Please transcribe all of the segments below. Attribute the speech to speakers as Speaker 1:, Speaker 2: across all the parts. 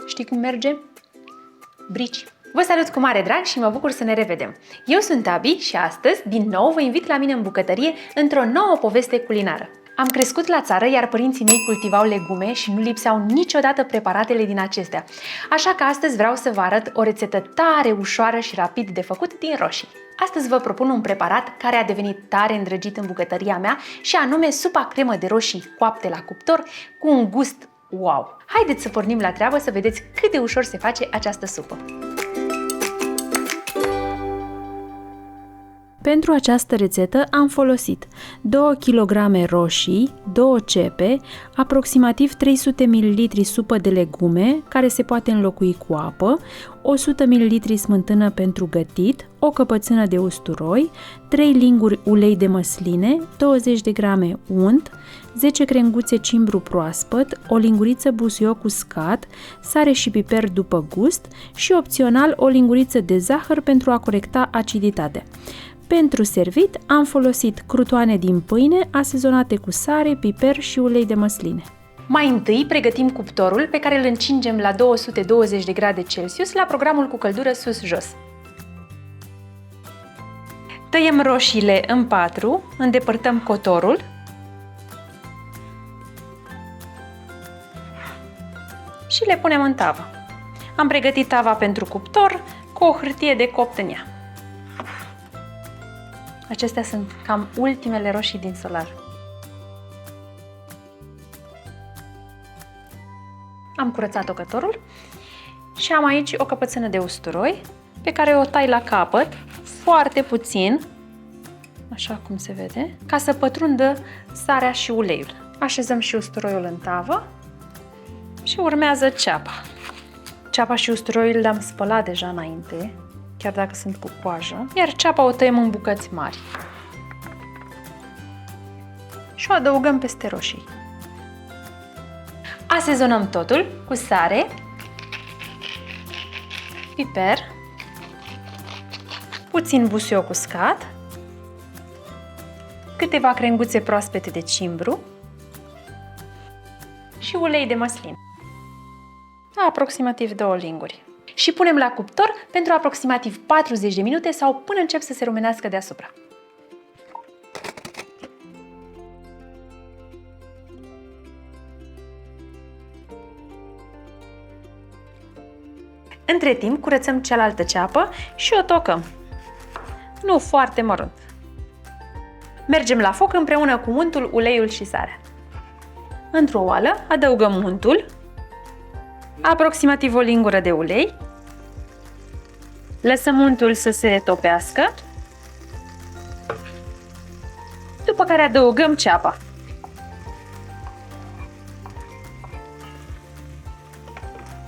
Speaker 1: Știi cum merge? Brici! Vă salut cu mare drag și mă bucur să ne revedem! Eu sunt Abi și astăzi, din nou, vă invit la mine în bucătărie într-o nouă poveste culinară. Am crescut la țară, iar părinții mei cultivau legume și nu lipseau niciodată preparatele din acestea. Așa că astăzi vreau să vă arăt o rețetă tare ușoară și rapid de făcut din roșii. Astăzi vă propun un preparat care a devenit tare îndrăgit în bucătăria mea și anume supa cremă de roșii coapte la cuptor cu un gust wow! Haideți să pornim la treabă să vedeți cât de ușor se face această supă. Pentru această rețetă am folosit 2 kg roșii, 2 cepe, aproximativ 300 ml supă de legume, care se poate înlocui cu apă, 100 ml smântână pentru gătit, o căpățână de usturoi, 3 linguri ulei de măsline, 20 de grame unt, 10 crenguțe cimbru proaspăt, o linguriță busuioc uscat, sare și piper după gust și opțional o linguriță de zahăr pentru a corecta aciditatea. Pentru servit am folosit crutoane din pâine asezonate cu sare, piper și ulei de măsline. Mai întâi pregătim cuptorul pe care îl încingem la 220 de grade Celsius la programul cu căldură sus-jos. Tăiem roșiile în 4, îndepărtăm cotorul și le punem în tavă. Am pregătit tava pentru cuptor cu o hârtie de copt în ea. Acestea sunt cam ultimele roșii din solar. Am curățat tocătorul și am aici o căpățână de usturoi pe care o tai la capăt, foarte puțin, așa cum se vede, ca să pătrundă sarea și uleiul. Așezăm și usturoiul în tavă și urmează ceapa. Ceapa și usturoiul le-am spălat deja înainte, chiar dacă sunt cu coajă, iar ceapa o tăiem în bucăți mari și o adăugăm peste roșii. Asezonăm totul cu sare, piper, puțin busuioc uscat, câteva crenguțe proaspete de cimbru și ulei de măsline, aproximativ 2 linguri. Și punem la cuptor pentru aproximativ 40 de minute sau până încep să se rumenească deasupra. Între timp curățăm cealaltă ceapă și o tocăm. Nu foarte mărunt. Mergem la foc împreună cu untul, uleiul și sarea. Într-o oală adăugăm untul, aproximativ o lingură de ulei, lăsăm untul să se topească, după care adăugăm ceapa.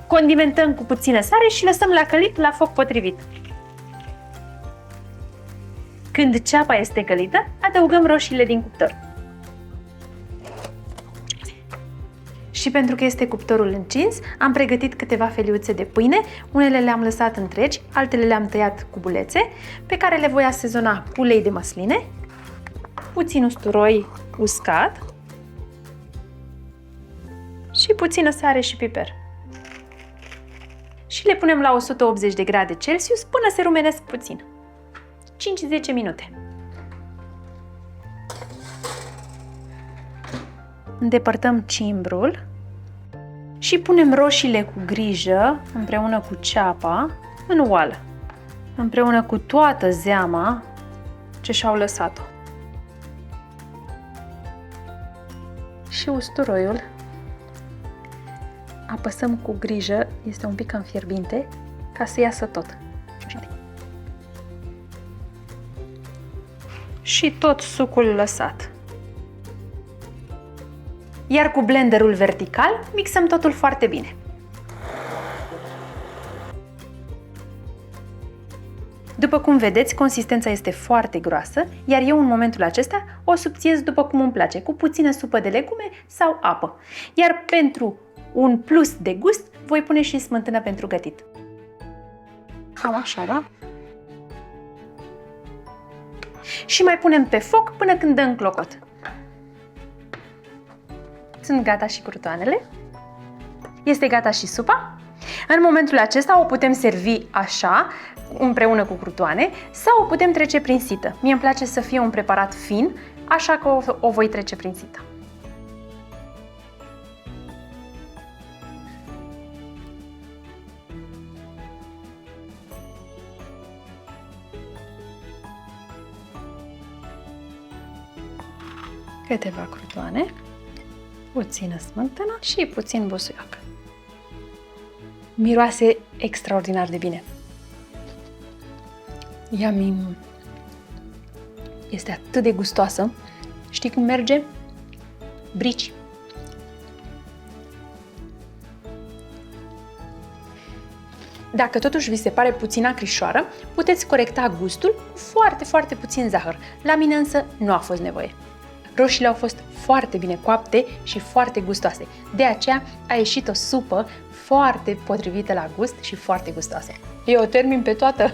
Speaker 1: Condimentăm cu puțină sare și lăsăm la călit la foc potrivit. Când ceapa este călită, adăugăm roșiile din cuptor. Și pentru că este cuptorul încins, am pregătit câteva feliuțe de pâine, unele le-am lăsat întregi, altele le-am tăiat cu bulețe, pe care le voi asezona cu ulei de măsline, puțin usturoi uscat și puțină sare și piper. Și le punem la 180 de grade Celsius până se rumenesc puțin. 5-10 minute. Îndepărtăm cimbrul și punem roșiile cu grijă, împreună cu ceapa, în oală, împreună cu toată zeama ce și-au lăsat-o. Și usturoiul apăsăm cu grijă, este un pic în fierbinte, ca să iasă tot. Și tot sucul lăsat. Iar cu blenderul vertical mixăm totul foarte bine. După cum vedeți, consistența este foarte groasă, iar eu în momentul acesta o subțiez după cum îmi place, cu puțină supă de legume sau apă. Iar pentru un plus de gust, voi pune și smântână pentru gătit. Cam așa, da? Și mai punem pe foc până când dă în clocot. Sunt gata și crutoanele. Este gata și supa. În momentul acesta o putem servi așa, împreună cu crutoane, sau o putem trece prin sită. Mie îmi place să fie un preparat fin, așa că o voi trece prin sită. Câteva crutoane, puțină smântână și puțin busuioc. Miroase extraordinar de bine. Yummy! Este atât de gustoasă. Știi cum merge? Brici. Dacă totuși vi se pare puțin acrișoară, puteți corecta gustul cu foarte, foarte puțin zahăr. La mine însă nu a fost nevoie. Roșiile au fost foarte bine coapte și foarte gustoase. De aceea a ieșit o supă foarte potrivită la gust și foarte gustoasă. Eu o termin pe toată!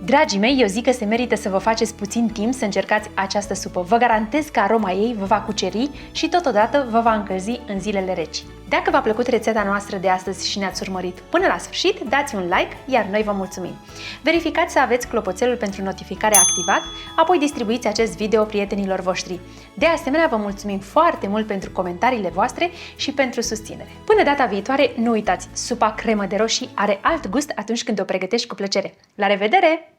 Speaker 1: Dragii mei, eu zic că se merită să vă faceți puțin timp să încercați această supă. Vă garantez că aroma ei vă va cuceri și totodată vă va încălzi în zilele reci. Dacă v-a plăcut rețeta noastră de astăzi și ne-ați urmărit până la sfârșit, dați un like, iar noi vă mulțumim. Verificați să aveți clopoțelul pentru notificare activat, apoi distribuiți acest video prietenilor voștri. De asemenea, vă mulțumim foarte mult pentru comentariile voastre și pentru susținere. Până data viitoare, nu uitați, supa cremă de roșii are alt gust atunci când o pregătești cu plăcere. La revedere!